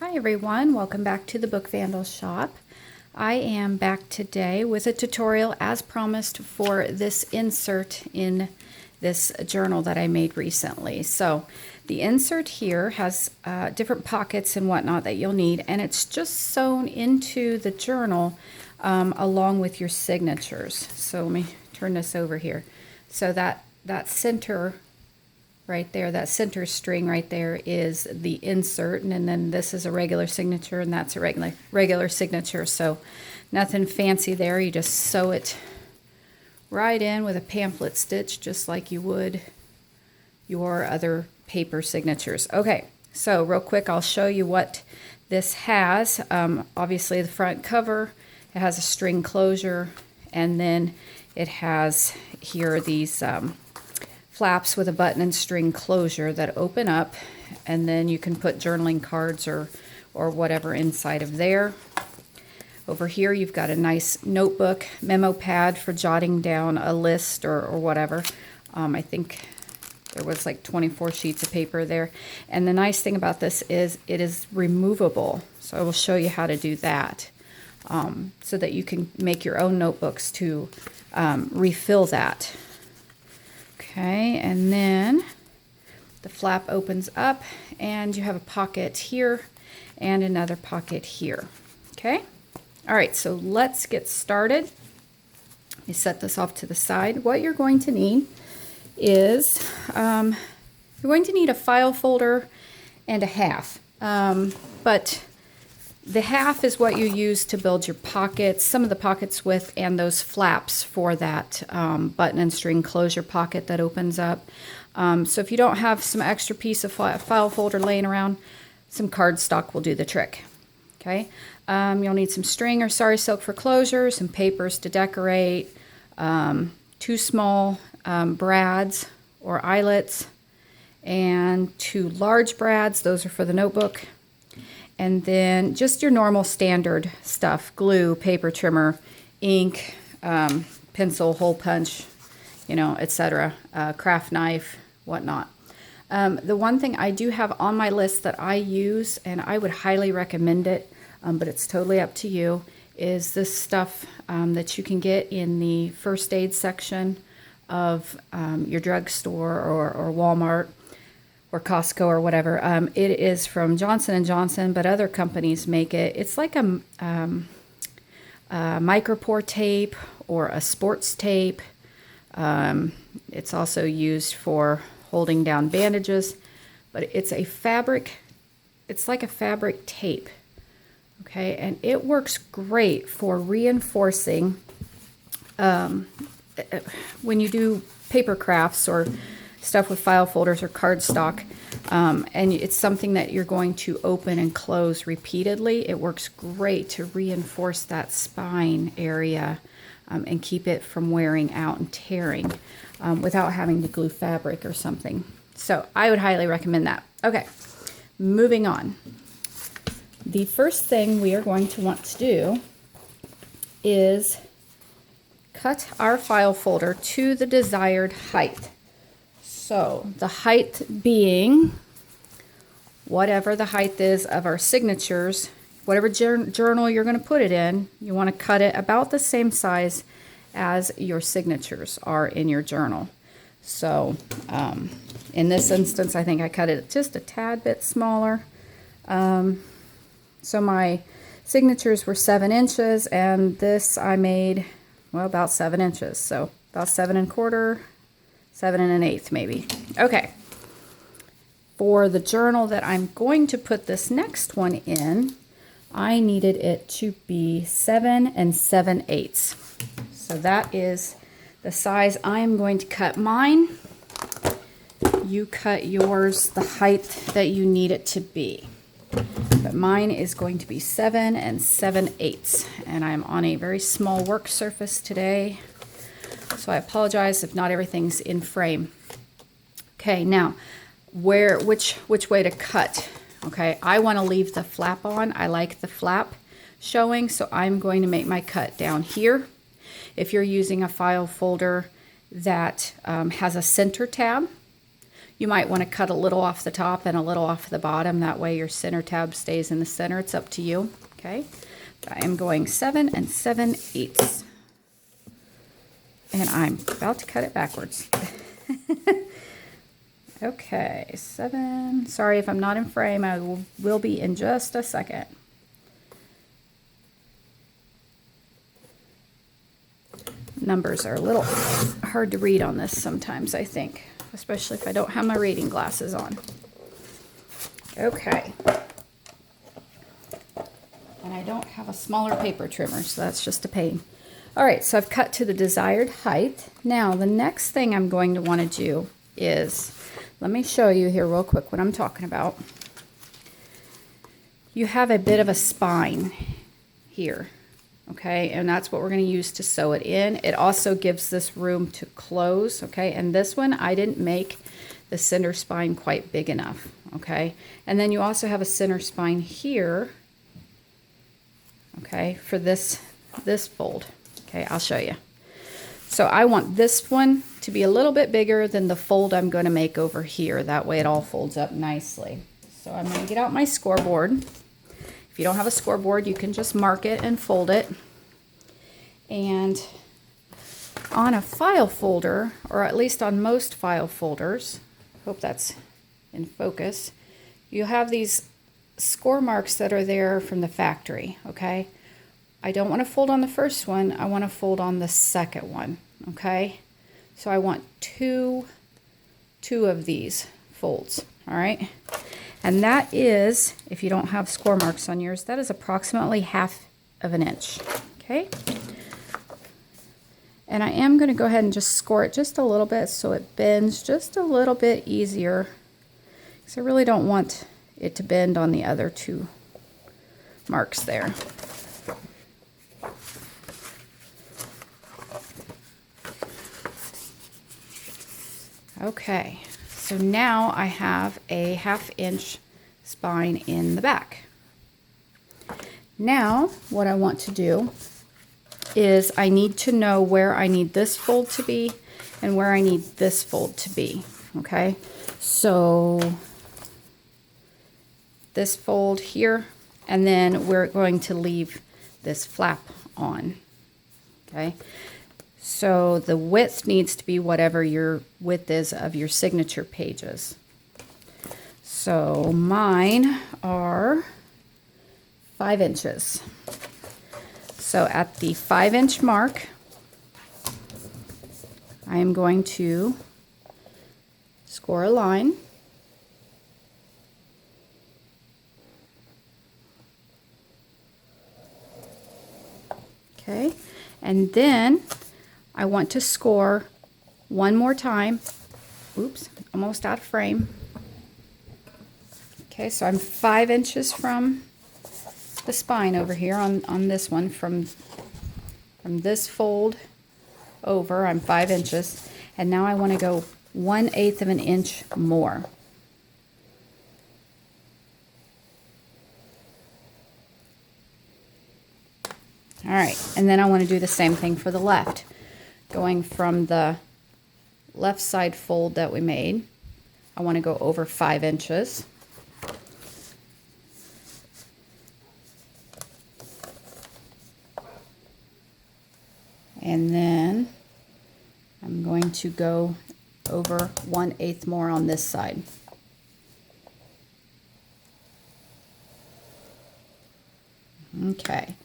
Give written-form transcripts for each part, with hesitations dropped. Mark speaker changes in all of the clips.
Speaker 1: Hi everyone, welcome back to the Book Vandal Shop. I am back today with a tutorial as promised for this insert in this journal that I made recently. So the insert here has different pockets and whatnot that you'll need, and it's just sewn into the journal along with your signatures. So let me turn this over here. So that center right there, that center string right there is the insert, and then this is a regular signature, and that's a regular signature. So nothing fancy there. You just sew it right in with a pamphlet stitch, just like you would your other paper signatures. Okay, so real quick, I'll show you what this has. Obviously, the front cover, it has a string closure, and then it has here these flaps with a button and string closure that open up, and then you can put journaling cards or whatever inside of there. Over here you've got a nice notebook, memo pad for jotting down a list or whatever. I think there was like 24 sheets of paper there. And the nice thing about this is it is removable. So I will show you how to do that so that you can make your own notebooks to refill that. Okay, and then the flap opens up and you have a pocket here and another pocket here. Okay, all right, so let's get started. You set this off to the side. What you're going to need is you're going to need a file folder and a half, but the half is what you use to build your pockets, some of the pockets with, and those flaps for that button and string closure pocket that opens up. So if you don't have some extra piece of file folder laying around, some cardstock will do the trick. Okay, you'll need some string or sari silk for closure, some papers to decorate, 2 small brads or eyelets, and 2 large brads. Those are for the notebook. And then just your normal standard stuff: glue, paper trimmer, ink, pencil, hole punch, etc., craft knife, whatnot. The one thing I do have on my list that I use, and I would highly recommend it, but it's totally up to you, is this stuff that you can get in the first aid section of your drugstore or Walmart or Costco or whatever. It is from Johnson & Johnson, but other companies make it. It's like a micropore tape or a sports tape. It's also used for holding down bandages, but it's a fabric. It's like a fabric tape, okay? And it works great for reinforcing when you do paper crafts or stuff with file folders or cardstock, and it's something that you're going to open and close repeatedly. It works great to reinforce that spine area and keep it from wearing out and tearing without having to glue fabric or something. So I would highly recommend that. Okay, moving on. The first thing we are going to want to do is cut our file folder to the desired height. So the height being whatever the height is of our signatures, whatever journal you're going to put it in, you want to cut it about the same size as your signatures are in your journal. So in this instance, I think I cut it just a tad bit smaller. So my signatures were 7 inches, and this I made, well, about 7 inches. So about 7 1/4. 7 1/8 maybe. Okay. For the journal that I'm going to put this next one in, I needed it to be 7 7/8. So that is the size I'm going to cut mine. You cut yours the height that you need it to be. But mine is going to be 7 7/8. And I'm on a very small work surface today, so I apologize if not everything's in frame. Okay, now which way to cut? Okay, I want to leave the flap on. I like the flap showing, so I'm going to make my cut down here. If you're using a file folder that has a center tab, You might want to cut a little off the top and a little off the bottom. That way your center tab stays in the center. It's up to you. Okay. I am going 7 7/8. And I'm about to cut it backwards. Okay, 7. Sorry if I'm not in frame. I will be in just a second. Numbers are a little hard to read on this sometimes, I think, especially if I don't have my reading glasses on. Okay. And I don't have a smaller paper trimmer, so that's just a pain. All right, so I've cut to the desired height. Now, the next thing I'm going to want to do is, let me show you here real quick what I'm talking about. You have a bit of a spine here, okay? And that's what we're going to use to sew it in. It also gives this room to close, okay? And this one, I didn't make the center spine quite big enough, okay? And then you also have a center spine here, okay, for this fold. Okay, I'll show you. So I want this one to be a little bit bigger than the fold I'm going to make over here. That way it all folds up nicely. So I'm going to get out my scoreboard. If you don't have a scoreboard, you can just mark it and fold it. And on a file folder, or at least on most file folders, hope that's in focus, you have these score marks that are there from the factory, okay? I don't want to fold on the first one. I want to fold on the second one, okay? So I want two of these folds, all right? And that is, if you don't have score marks on yours, that is approximately 1/2 of an inch, okay? And I am going to go ahead and just score it just a little bit so it bends just a little bit easier, because I really don't want it to bend on the other 2 marks there. Okay, so now I have a 1/2 inch spine in the back. Now, what I want to do is I need to know where I need this fold to be and where I need this fold to be, okay? So this fold here, and then we're going to leave this flap on, okay? So the width needs to be whatever your width is of your signature pages. So mine are 5 inches. So at the 5-inch mark, I am going to score a line. Okay, and then I want to score one more time. Oops, almost out of frame. Okay, so I'm 5 inches from the spine over here on this one, from this fold over, I'm 5 inches, and now I want to go 1/8 of an inch more. All right, and then I want to do the same thing for the left. Going from the left side fold that we made, I want to go over 5 inches. And then I'm going to go over 1/8 more on this side. Okay,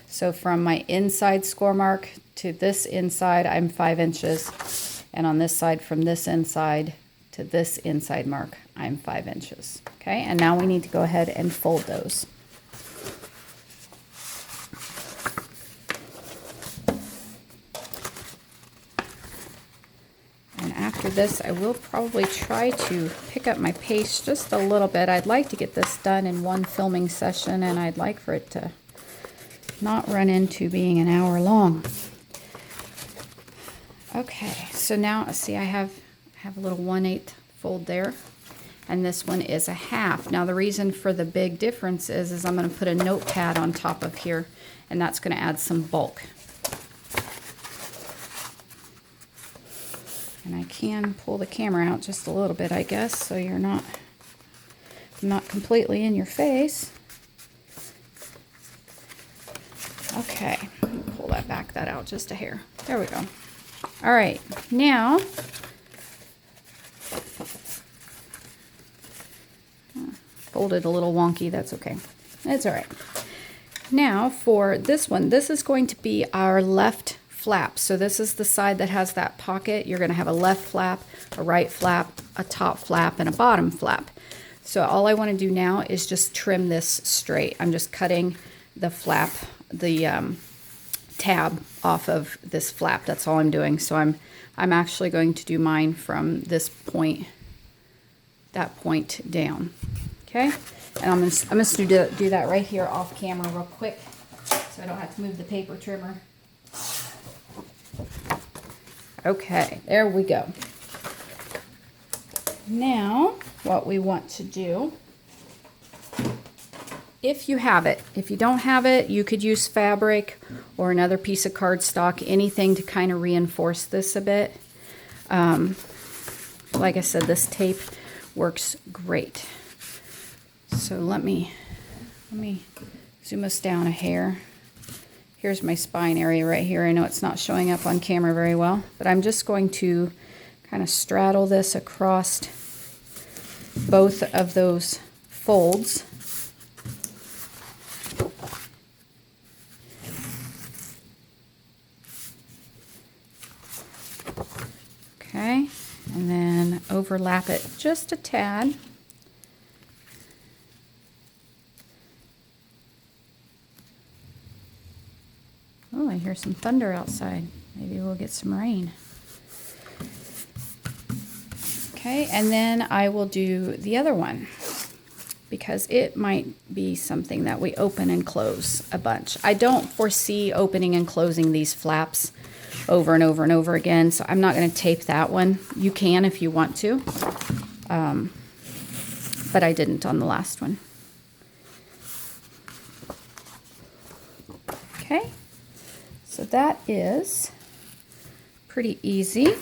Speaker 1: so from my inside score mark to this inside, I'm 5 inches. And on this side, from this inside to this inside mark, I'm 5 inches. Okay, and now we need to go ahead and fold those. And after this, I will probably try to pick up my pace just a little bit. I'd like to get this done in one filming session, and I'd like for it to not run into being an hour long. Okay, so now see, I have a little 1/8 fold there, and this one is a 1/2. Now the reason for the big difference is I'm going to put a notepad on top of here, and that's going to add some bulk. And I can pull the camera out just a little bit, I guess, so you're not completely in your face. Okay, pull that out just a hair. There we go. All right, now folded a little wonky, that's okay. That's all right. Now for this one, this is going to be our left flap. So this is the side that has that pocket. You're going to have a left flap, a right flap, a top flap, and a bottom flap. So all I want to do now is just trim this straight. I'm just cutting the flap, the tab off of this flap. That's all I'm doing. So I'm actually going to do mine from this point, that point down. Okay, and I'm just to do that right here off camera real quick, so I don't have to move the paper trimmer. Okay, there we go. Now, what we want to do, if you have it, if you don't have it, you could use fabric or another piece of cardstock, anything to kind of reinforce this a bit. Like I said, this tape works great. So let me zoom us down a hair. Here's my spine area right here. I know it's not showing up on camera very well, but I'm just going to kind of straddle this across both of those folds. Okay, and then overlap it just a tad. Oh, I hear some thunder outside. Maybe we'll get some rain. Okay, and then I will do the other one because it might be something that we open and close a bunch. I don't foresee opening and closing these flaps over and over and over again, so I'm not going to tape that one. You can if you want to, but I didn't on the last one. Okay. So that is pretty easy.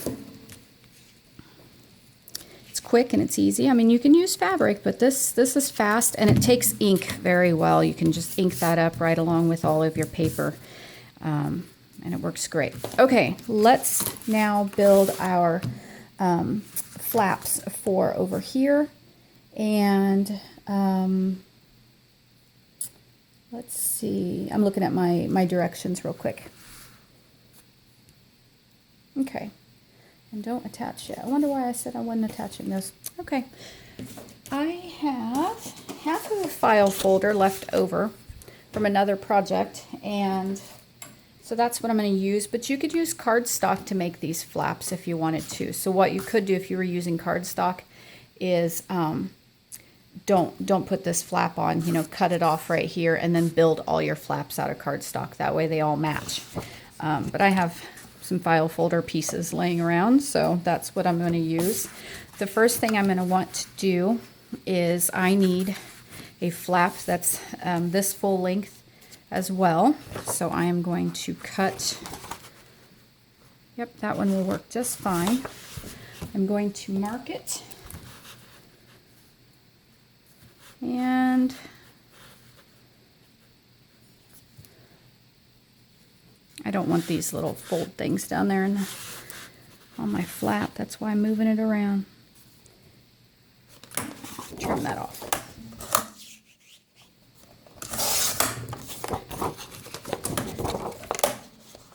Speaker 1: It's quick and it's easy. I mean, you can use fabric, but this is fast and it takes ink very well. You can just ink that up right along with all of your paper, and it works great. Okay, let's now build our flaps for over here. And let's see. I'm looking at my directions real quick. Okay, and don't attach yet. I wonder why I said I wasn't attaching those. Okay, I have half of a file folder left over from another project, and so that's what I'm going to use, but you could use cardstock to make these flaps if you wanted to. So what you could do if you were using cardstock is don't put this flap on, you know, cut it off right here and then build all your flaps out of cardstock. That way they all match. But I have some file folder pieces laying around, so that's what I'm going to use. The first thing I'm going to want to do is I need a flap that's this full length as well. So I am going to cut, yep, that one will work just fine. I'm going to mark it. And I don't want these little fold things down there on my flap. That's why I'm moving it around. Trim that off.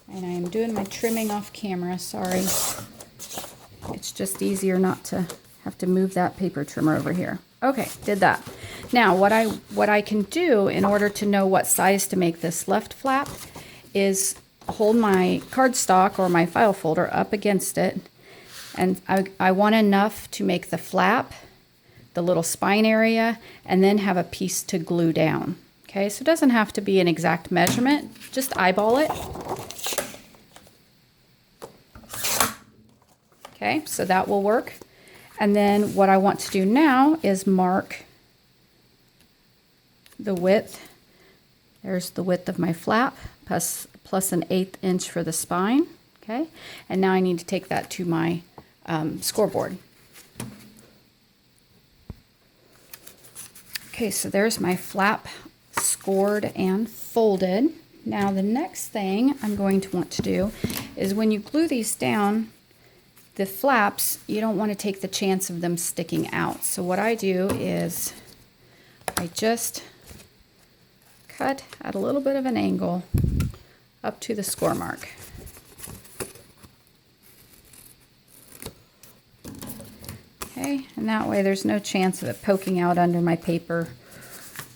Speaker 1: And I am doing my trimming off camera, sorry. It's just easier not to have to move that paper trimmer over here. Okay, did that. Now what I can do in order to know what size to make this left flap is hold my cardstock or my file folder up against it, and I want enough to make the flap, the little spine area, and then have a piece to glue down. Okay, so it doesn't have to be an exact measurement, just eyeball it. Okay, so that will work. And then what I want to do now is mark the width. There's the width of my flap, plus an 1/8 inch for the spine. Okay, and now I need to take that to my scoreboard. Okay, so there's my flap scored and folded. Now the next thing I'm going to want to do is when you glue these down, the flaps, you don't want to take the chance of them sticking out. So what I do is I just cut at a little bit of an angle up to the score mark. Okay, and that way there's no chance of it poking out under my paper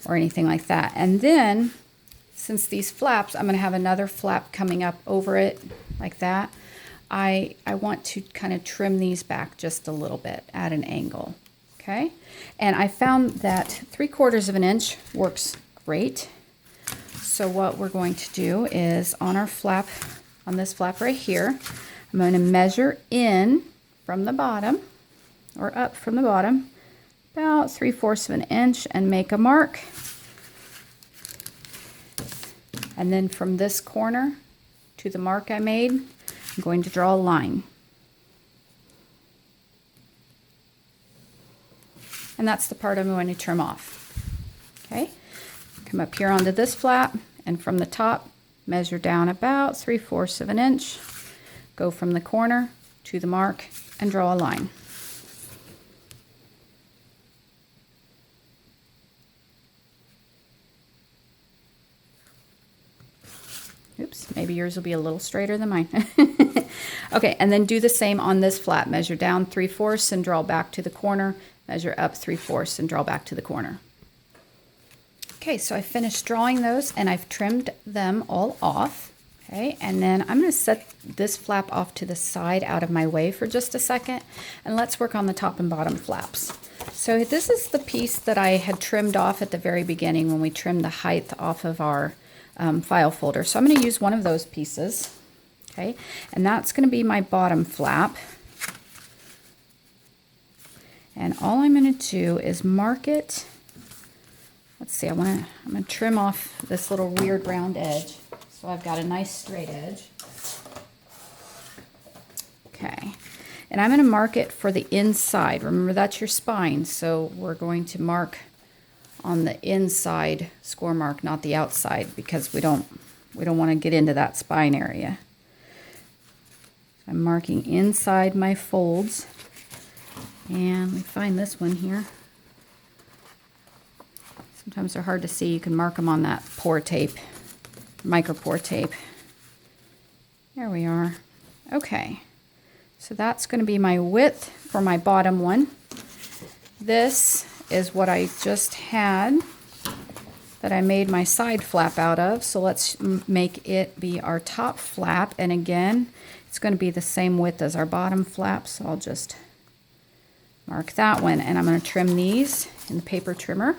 Speaker 1: or anything like that. And then, since these flaps, I'm going to have another flap coming up over it like that. I want to kind of trim these back just a little bit at an angle. Okay, and I found that 3/4 of an inch works great. So what we're going to do is on our flap, on this flap right here, I'm going to measure in from the bottom, or up from the bottom, about 3/4 of an inch, and make a mark. And then from this corner to the mark I made, I'm going to draw a line. And that's the part I'm going to trim off. Okay, come up here onto this flap, and from the top, measure down about 3/4 of an inch, go from the corner to the mark, and draw a line. Oops, maybe yours will be a little straighter than mine. Okay, and then do the same on this flap. Measure down 3/4 and draw back to the corner. Measure up 3/4 and draw back to the corner. Okay, so I finished drawing those and I've trimmed them all off. Okay, and then I'm going to set this flap off to the side out of my way for just a second, and let's work on the top and bottom flaps. So this is the piece that I had trimmed off at the very beginning when we trimmed the height off of our file folder. So I'm going to use one of those pieces, okay, and that's going to be my bottom flap. And all I'm going to do is mark it. Let's see, I'm going to trim off this little weird round edge, so I've got a nice straight edge. Okay, and I'm going to mark it for the inside. Remember, that's your spine, so we're going to mark on the inside score mark, not the outside, because we don't want to get into that spine area. I'm marking inside my folds, and we find this one here. Sometimes they're hard to see. You can mark them on that pour tape, micro pour tape. There we are. Okay, so that's going to be my width for my bottom one. This is what I just had that I made my side flap out of. So let's make it be our top flap. And again, it's going to be the same width as our bottom flap. So I'll just mark that one. And I'm going to trim these in the paper trimmer.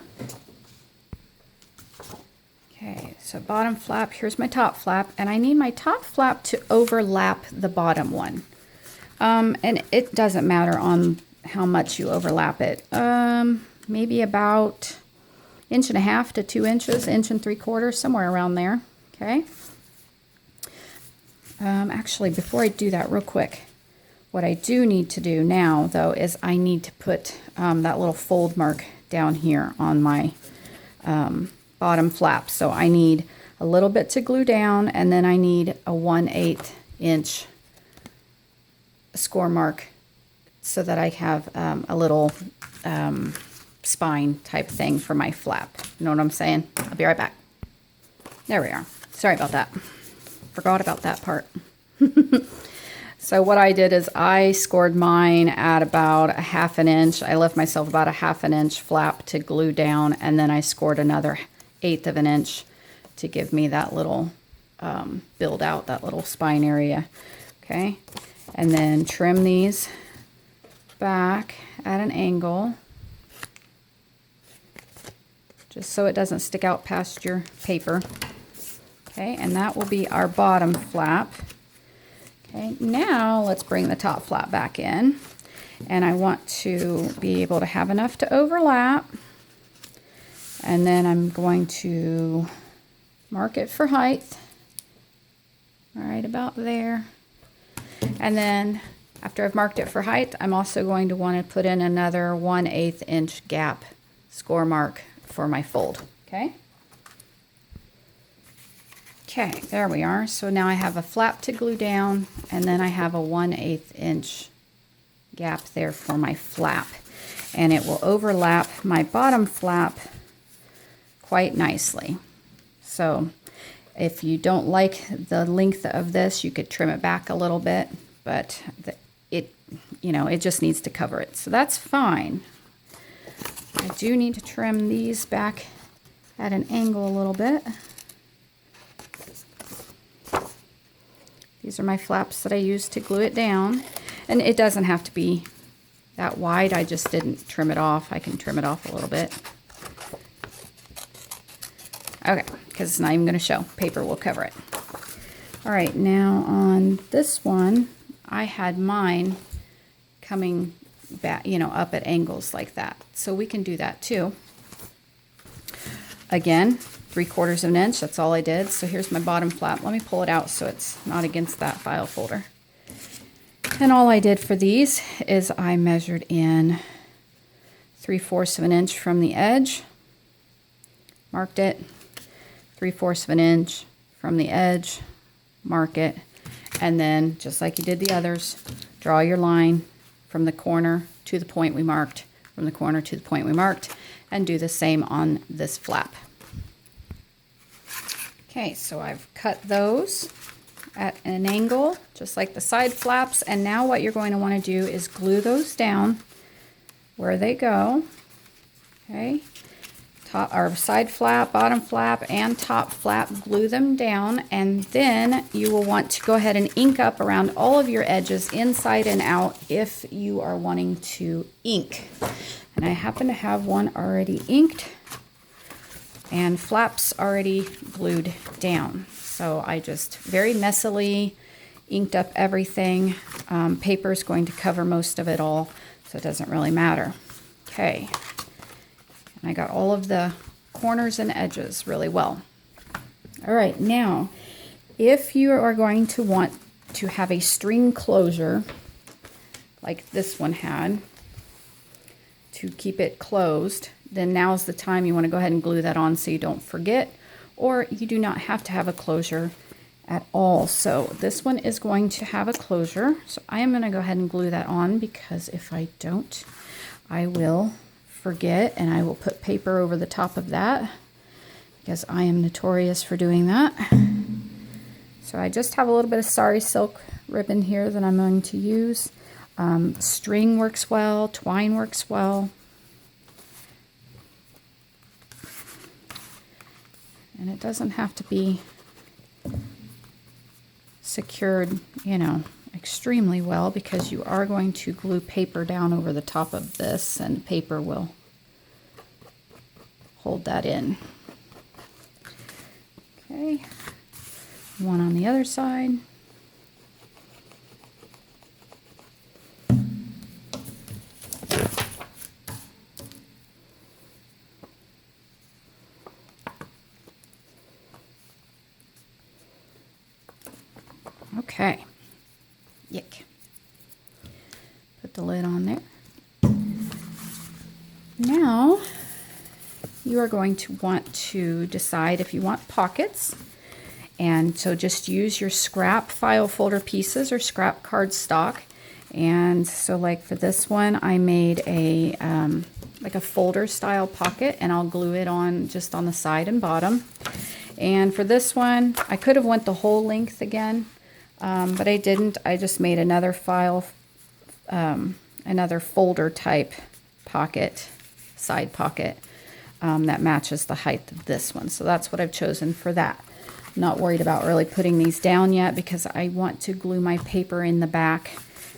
Speaker 1: Okay, so bottom flap, here's my top flap. And I need my top flap to overlap the bottom one. And it doesn't matter on how much you overlap it. Maybe about 1.5 to 2 inches, 1 3/4 inches, somewhere around there. Okay. Actually, before I do that real quick, what I do need to do now, though, is I need to put that little fold mark down here on my bottom flap. So I need a little bit to glue down, and then I need a 1/8 inch score mark so that I have a little spine type thing for my flap. You know what I'm saying? I'll be right back. There we are. Sorry about that. Forgot about that part. So what I did is I scored mine at about 1/2 inch. I left myself about 1/2 inch flap to glue down, and then I scored another 1/8 inch to give me that little build out, that little spine area. Okay, and then trim these back at an angle, just so it doesn't stick out past your paper. Okay, and that will be our bottom flap. Okay, now let's bring the top flap back in, and I want to be able to have enough to overlap, and then I'm going to mark it for height, right about there, and then After I've marked it for height, I'm also going to want to put in another 1/8 inch gap score mark for my fold, okay? Okay, there we are. So now I have a flap to glue down, and then I have a 1/8 inch gap there for my flap. And it will overlap my bottom flap quite nicely. So if you don't like the length of this, you could trim it back a little bit, but it just needs to cover it. So that's fine. I do need to trim these back at an angle a little bit. These are my flaps that I used to glue it down. And it doesn't have to be that wide. I just didn't trim it off. I can trim it off a little bit. Okay, because it's not even going to show. Paper will cover it. All right, now on this one, I had mine coming back, up at angles like that. So we can do that too. Again, 3/4 of an inch, that's all I did. So here's my bottom flap. Let me pull it out so it's not against that file folder. And all I did for these is I measured in 3/4 of an inch from the edge, marked it, 3/4 of an inch from the edge, mark it, and then just like you did the others, draw your line from the corner to the point we marked, from the corner to the point we marked, and do the same on this flap. Okay, so I've cut those at an angle, just like the side flaps, and now what you're going to want to do is glue those down where they go. Okay, top or side flap, bottom flap, and top flap, glue them down, and then you will want to go ahead and ink up around all of your edges inside and out if you are wanting to ink. And I happen to have one already inked and flaps already glued down. So I just very messily inked up everything. Paper is going to cover most of it all, so it doesn't really matter. Okay, and I got all of the corners and edges really well. All right, now, if you are going to want to have a string closure, like this one had, to keep it closed, then now's the time you want to go ahead and glue that on so you don't forget, or you do not have to have a closure at all. So this one is going to have a closure. So I am going to go ahead and glue that on, because if I don't, I will forget, and I will put paper over the top of that, because I am notorious for doing that. So I just have a little bit of sari silk ribbon here that I'm going to use. String works well, twine works well. And it doesn't have to be secured, extremely well, because you are going to glue paper down over the top of this, and paper will hold that in. Okay, one on the other side. Okay, yick. Put the lid on there. Now, you are going to want to decide if you want pockets. And so just use your scrap file folder pieces or scrap cardstock. And so like for this one, I made a like a folder style pocket, and I'll glue it on just on the side and bottom. And for this one, I could have went the whole length again. But I didn't. I just made another another folder type pocket, side pocket, that matches the height of this one. So that's what I've chosen for that. I'm not worried about really putting these down yet, because I want to glue my paper in the back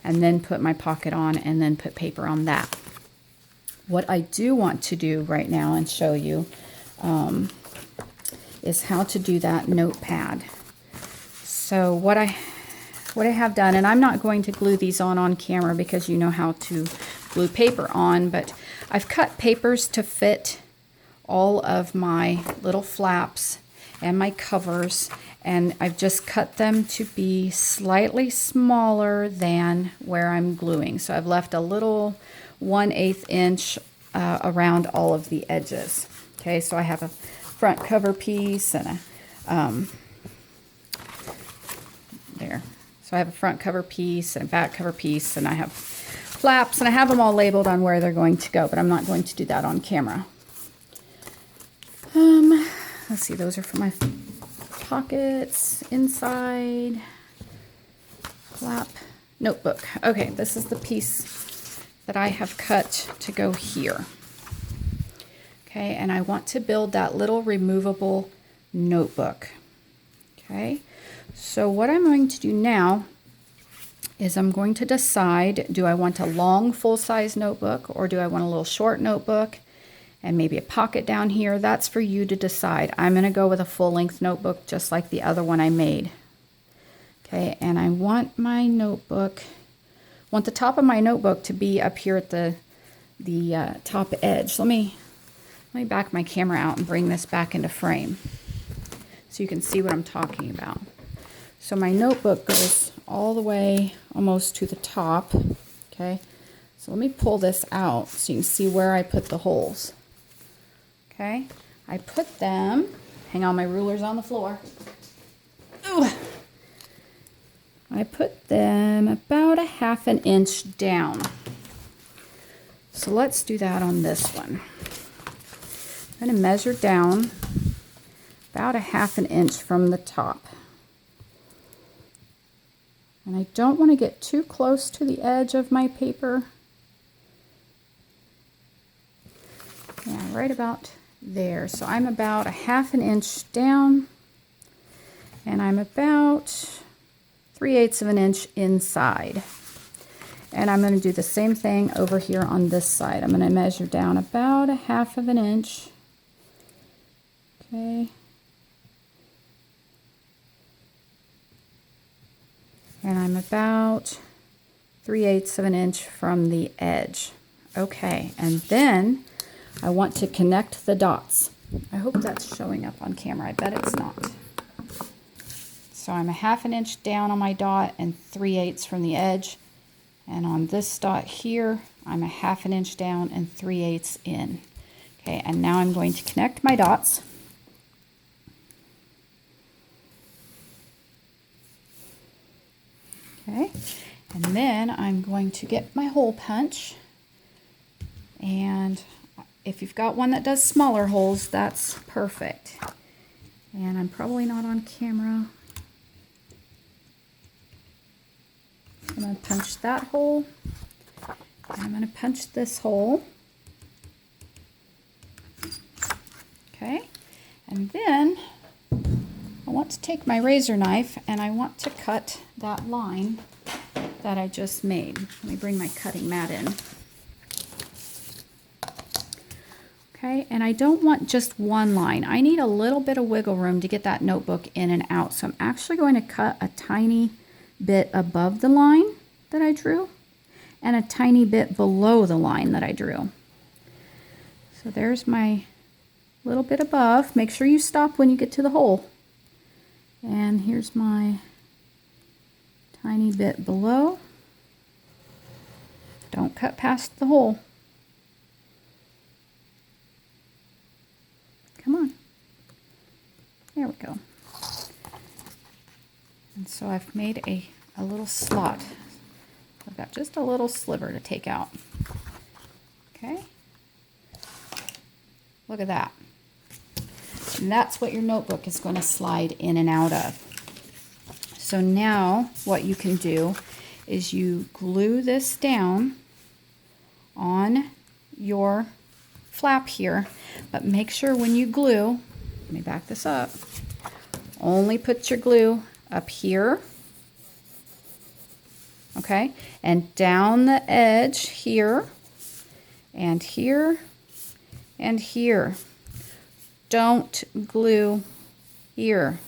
Speaker 1: and then put my pocket on and then put paper on that. What I do want to do right now and show you is how to do that notepad. So what I have done, and I'm not going to glue these on camera because you know how to glue paper on, but I've cut papers to fit all of my little flaps and my covers, And I've just cut them to be slightly smaller than where I'm gluing. So I've left a little 1/8 inch around all of the edges. Okay, so I have a front cover piece and a, there. So I have a front cover piece and a back cover piece, and I have flaps, and I have them all labeled on where they're going to go, but I'm not going to do that on camera. Let's see, those are for my pockets, inside, flap, notebook. Okay, this is the piece that I have cut to go here. Okay, and I want to build that little removable notebook. Okay, so what I'm going to do now is I'm going to decide, do I want a long full-size notebook, or do I want a little short notebook and maybe a pocket down here? That's for you to decide. I'm going to go with a full-length notebook just like the other one I made. Okay, and I want my notebook, want the top of my notebook to be up here at the top edge. Let me back my camera out and bring this back into frame so you can see what I'm talking about. So my notebook goes all the way almost to the top. Okay, so let me pull this out so you can see where I put the holes. Okay, I put them, hang on, my ruler's on the floor. Ooh. I put them about 1/2 inch down. So let's do that on this one. I'm going to measure down about 1/2 inch from the top. And I don't want to get too close to the edge of my paper. Yeah, right about there. So I'm about 1/2 inch down, and I'm about 3/8 of an inch inside. And I'm going to do the same thing over here on this side. I'm going to measure down about 1/2 inch. Okay. And I'm about 3/8 of an inch from the edge. Okay, and then I want to connect the dots. I hope that's showing up on camera. I bet it's not. So I'm 1/2 inch down on my dot and 3/8 from the edge. And on this dot here, I'm 1/2 inch down and 3/8 in. Okay, and now I'm going to connect my dots. Okay, and then I'm going to get my hole punch, and if you've got one that does smaller holes, that's perfect. And I'm probably not on camera. I'm going to punch that hole, and I'm going to punch this hole. Okay, and then I want to take my razor knife and I want to cut that line that I just made. Let me bring my cutting mat in. Okay, and I don't want just one line. I need a little bit of wiggle room to get that notebook in and out. So I'm actually going to cut a tiny bit above the line that I drew and a tiny bit below the line that I drew. So there's my little bit above. Make sure you stop when you get to the hole. And here's my tiny bit below. Don't cut past the hole. Come on. There we go. And so I've made a little slot. I've got just a little sliver to take out. Okay. Look at that. And that's what your notebook is going to slide in and out of. So now what you can do is you glue this down on your flap here, but make sure when you glue, let me back this up, only put your glue up here, okay, and down the edge here, and here, and here. Don't glue here,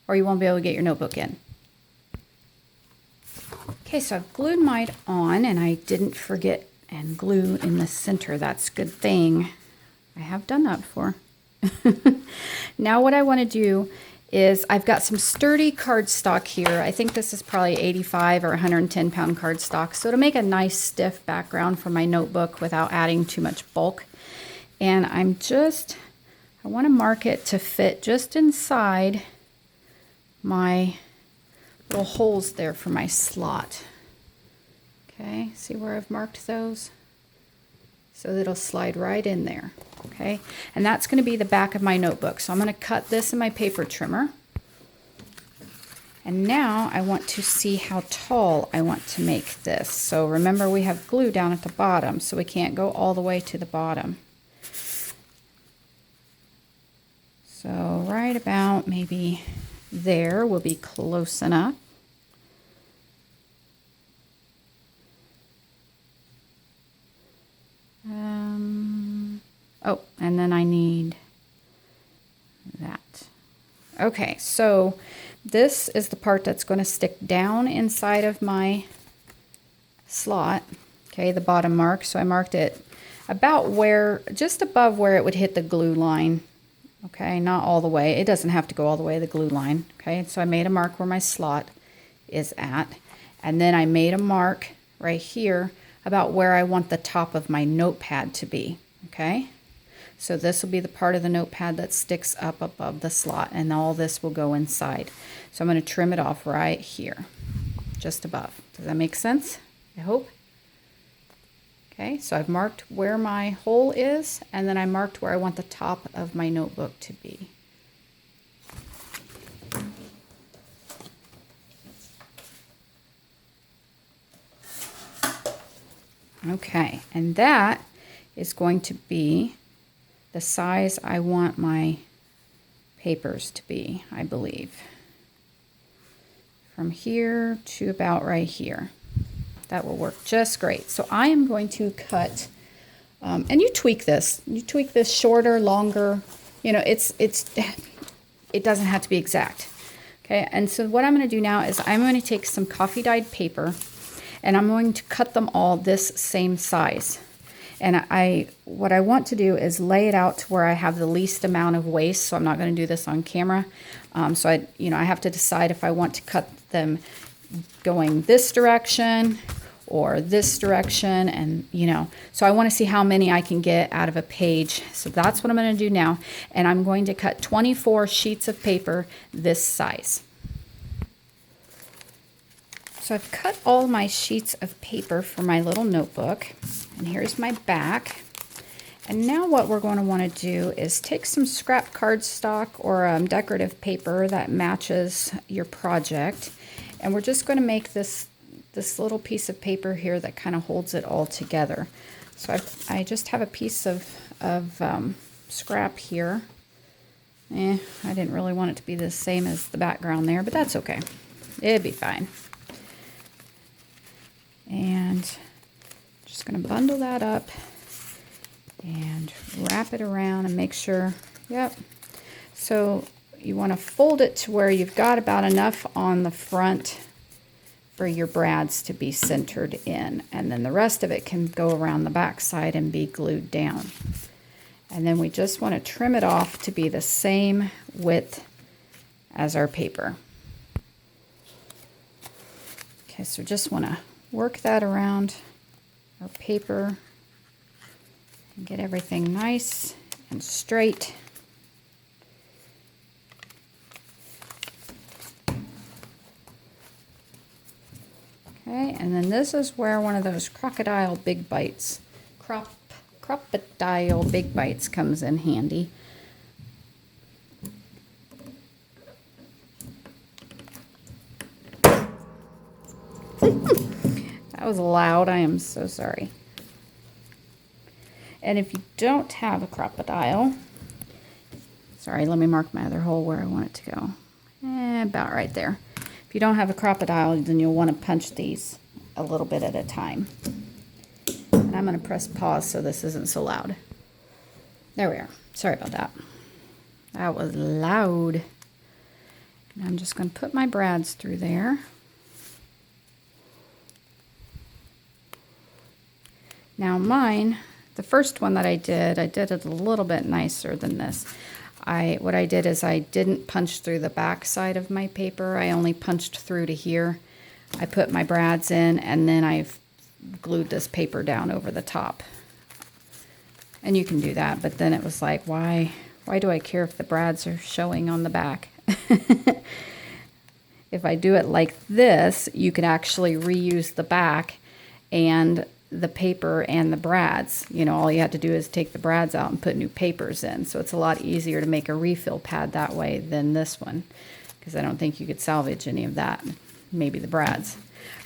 Speaker 1: or you won't be able to get your notebook in. Okay, so I've glued mine on, and I didn't forget and glue in the center. That's a good thing. I have done that before. Now what I want to do is I've got some sturdy cardstock here. I think this is probably 85 or 110 pound cardstock. So to make a nice stiff background for my notebook without adding too much bulk. And I want to mark it to fit just inside my little holes there for my slot. Okay, see where I've marked those? So that it'll slide right in there. Okay, and that's going to be the back of my notebook. So I'm going to cut this in my paper trimmer. And now I want to see how tall I want to make this. So remember, we have glue down at the bottom, so we can't go all the way to the bottom. So right about maybe there will be close enough. Oh, and then I need that. Okay, so this is the part that's going to stick down inside of my slot. Okay, the bottom mark. So I marked it about where, just above where it would hit the glue line. Okay, not all the way. It doesn't have to go all the way to the glue line. Okay, so I made a mark where my slot is at. And then I made a mark right here about where I want the top of my notepad to be. Okay, so this will be the part of the notepad that sticks up above the slot, and all this will go inside. So I'm going to trim it off right here, just above. Does that make sense? I hope. Okay, so I've marked where my hole is, and then I marked where I want the top of my notebook to be. Okay, and that is going to be the size I want my papers to be, I believe. From here to about right here. That will work just great. So I am going to cut, and you tweak this. You tweak this shorter, longer. You know, it doesn't have to be exact. Okay, and so what I'm going to do now is I'm going to take some coffee dyed paper, and I'm going to cut them all this same size. And what I want to do is lay it out to where I have the least amount of waste. So I'm not going to do this on camera. So I have to decide if I want to cut them going this direction or this direction, and so I want to see how many I can get out of a page. So that's what I'm going to do now, and I'm going to cut 24 sheets of paper this size. So I've cut all my sheets of paper for my little notebook, and here's my back. And now what we're going to want to do is take some scrap cardstock or decorative paper that matches your project, and we're just going to make this little piece of paper here that kind of holds it all together. So I just have a piece of scrap here. I didn't really want it to be the same as the background there, but that's okay. It'd be fine. And just going to bundle that up and wrap it around and make sure, yep. So you want to fold it to where you've got about enough on the front for your brads to be centered in, and then the rest of it can go around the back side and be glued down. And then we just want to trim it off to be the same width as our paper. Okay, so just want to work that around our paper and get everything nice and straight. Okay, and then this is where one of those crocodile big bites, crocodile big bites comes in handy. That was loud. I am so sorry. And if you don't have a crocodile, sorry, let me mark my other hole where I want it to go. About right there. If you don't have a crocodile, then you'll want to punch these a little bit at a time. And I'm going to press pause so this isn't so loud. There we are. Sorry about that. That was loud. And I'm just going to put my brads through there. Now mine, the first one that I did it a little bit nicer than this. what I did is I didn't punch through the back side of my paper. I only punched through to here. I put my brads in, and then I've glued this paper down over the top. And you can do that, but then it was like, why do I care if the brads are showing on the back? If I do it like this, you can actually reuse the back and the paper and the brads. You know, all you have to do is take the brads out and put new papers in. So it's a lot easier to make a refill pad that way than this one, because I don't think you could salvage any of that. Maybe the brads.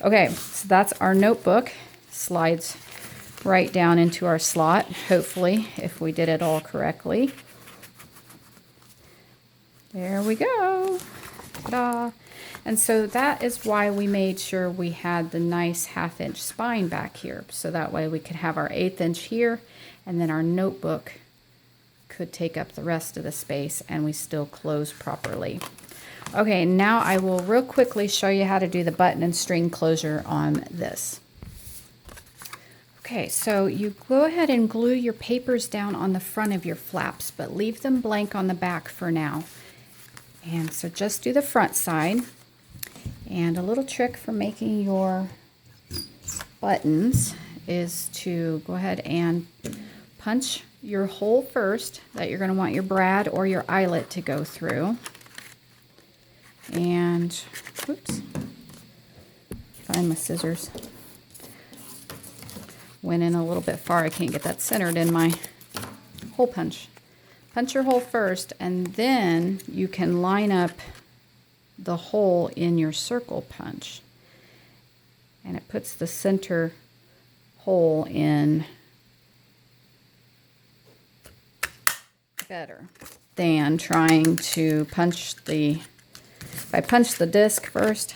Speaker 1: Okay, so that's our notebook. Slides right down into our slot, hopefully, if we did it all correctly. There we go. Ta-da! And so that is why we made sure we had the nice 1/2-inch spine back here. So that way we could have our 1/8 inch here, and then our notebook could take up the rest of the space and we still close properly. Okay, now I will real quickly show you how to do the button and string closure on this. Okay, so you go ahead and glue your papers down on the front of your flaps, but leave them blank on the back for now. And so just do the front side. And a little trick for making your buttons is to go ahead and punch your hole first that you're going to want your brad or your eyelet to go through. And, oops, find my scissors. Went in a little bit far. I can't get that centered in my hole punch. Punch your hole first, and then you can line up the hole in your circle punch, and it puts the center hole in better than trying to punch if I punch the disc first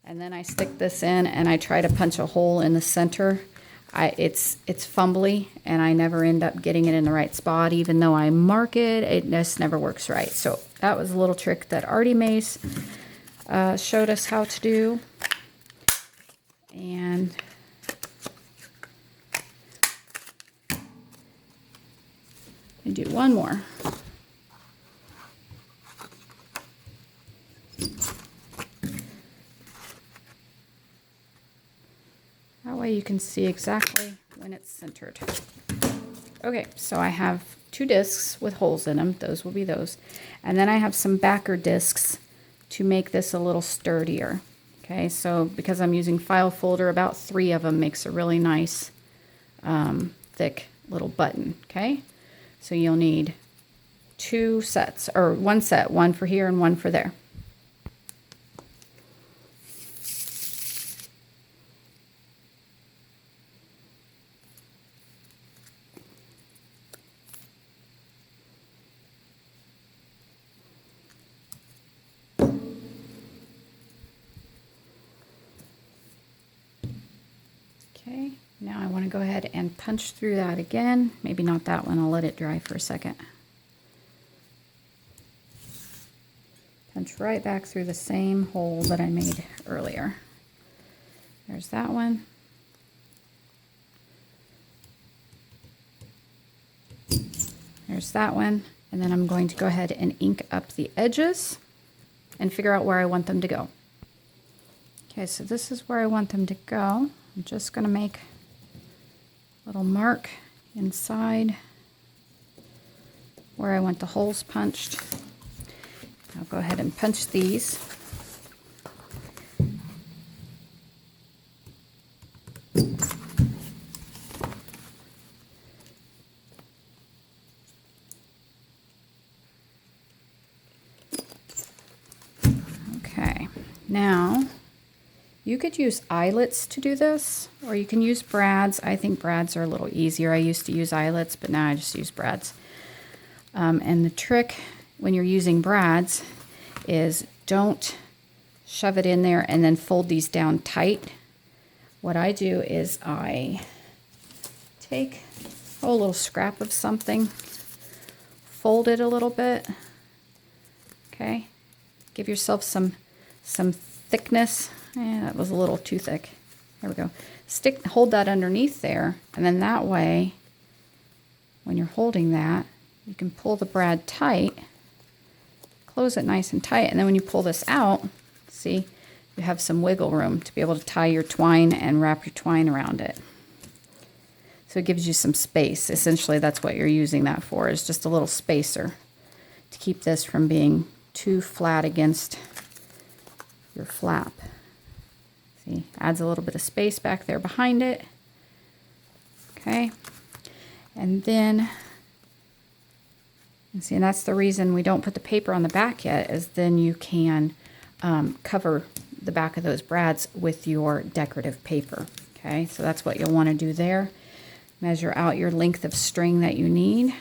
Speaker 1: and then I stick this in and I try to punch a hole in the center, it's fumbly and I never end up getting it in the right spot. Even though I mark it, it just never works right. So that was a little trick that Artie Mace showed us how to do. And do one more. That way you can see exactly when it's centered. Okay, so I have 2 discs with holes in them. Those will be those. And then I have some backer discs to make this a little sturdier. Okay, so because I'm using file folder, about 3 of them makes a really nice thick little button. Okay, so you'll need 2 sets, or 1 set, 1 for here and 1 for there. Okay, now I want to go ahead and punch through that again. Maybe not that one, I'll let it dry for a second. Punch right back through the same hole that I made earlier. There's that one. There's that one. And then I'm going to go ahead and ink up the edges and figure out where I want them to go. Okay, so this is where I want them to go. I'm just going to make a little mark inside where I want the holes punched. I'll go ahead and punch these. Okay, now you could use eyelets to do this, or you can use brads. I think brads are a little easier. I used to use eyelets, but now I just use brads. And the trick when you're using brads is don't shove it in there and then fold these down tight. What I do is I take a little scrap of something, fold it a little bit, okay? Give yourself some thickness. That was a little too thick. There we go. Hold that underneath there, and then that way, when you're holding that, you can pull the brad tight, close it nice and tight, and then when you pull this out, see, you have some wiggle room to be able to tie your twine and wrap your twine around it. So it gives you some space. Essentially, that's what you're using that for, is just a little spacer to keep this from being too flat against your flap. See, adds a little bit of space back there behind it. Okay, and then, you see, and that's the reason we don't put the paper on the back yet, is then you can cover the back of those brads with your decorative paper. Okay, so that's what you'll want to do there. Measure out your length of string that you need.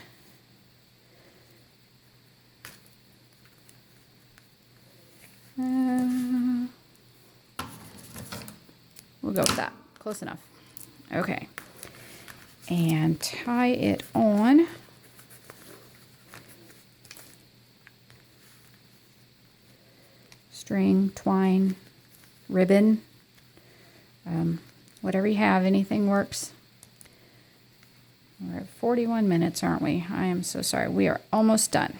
Speaker 1: We'll go with that. Close enough. Okay. And tie it on. String, twine, ribbon, whatever you have, anything works. We're at 41 minutes, aren't we? I am so sorry. We are almost done.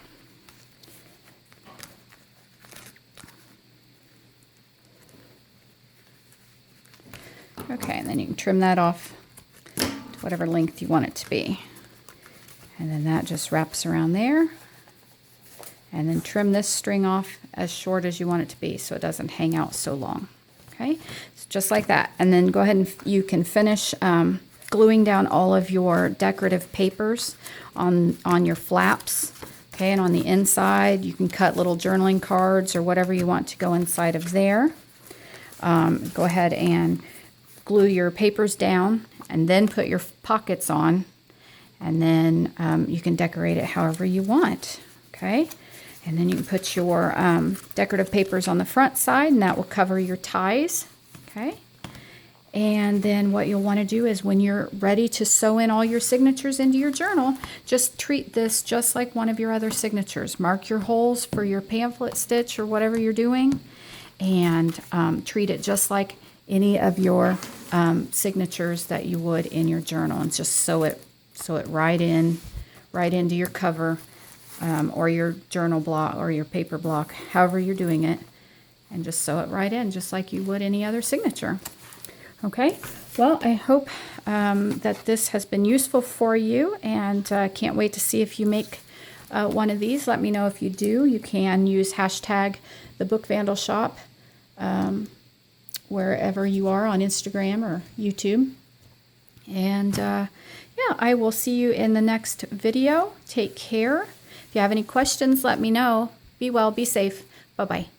Speaker 1: Okay, and then you can trim that off to whatever length you want it to be. And then that just wraps around there. And then trim this string off as short as you want it to be so it doesn't hang out so long. Okay, so just like that. And then go ahead and you can finish gluing down all of your decorative papers on your flaps. Okay, and on the inside you can cut little journaling cards or whatever you want to go inside of there. Go ahead and glue your papers down and then put your pockets on, and then you can decorate it however you want. Okay, and then you can put your decorative papers on the front side, and that will cover your ties. Okay, and then what you'll want to do is when you're ready to sew in all your signatures into your journal, just treat this just like one of your other signatures. Mark your holes for your pamphlet stitch or whatever you're doing, and treat it just like any of your signatures that you would in your journal, and just sew it right into your cover or your journal block or your paper block, however you're doing it, and just sew it right in just like you would any other signature. Okay, well, I hope that this has been useful for you, and I can't wait to see if you make one of these. Let me know if you do. You can use hashtag TheBookVandalShop wherever you are on Instagram or YouTube. And yeah, I will see you in the next video. Take care. If you have any questions, let me know. Be well, be safe. Bye-bye.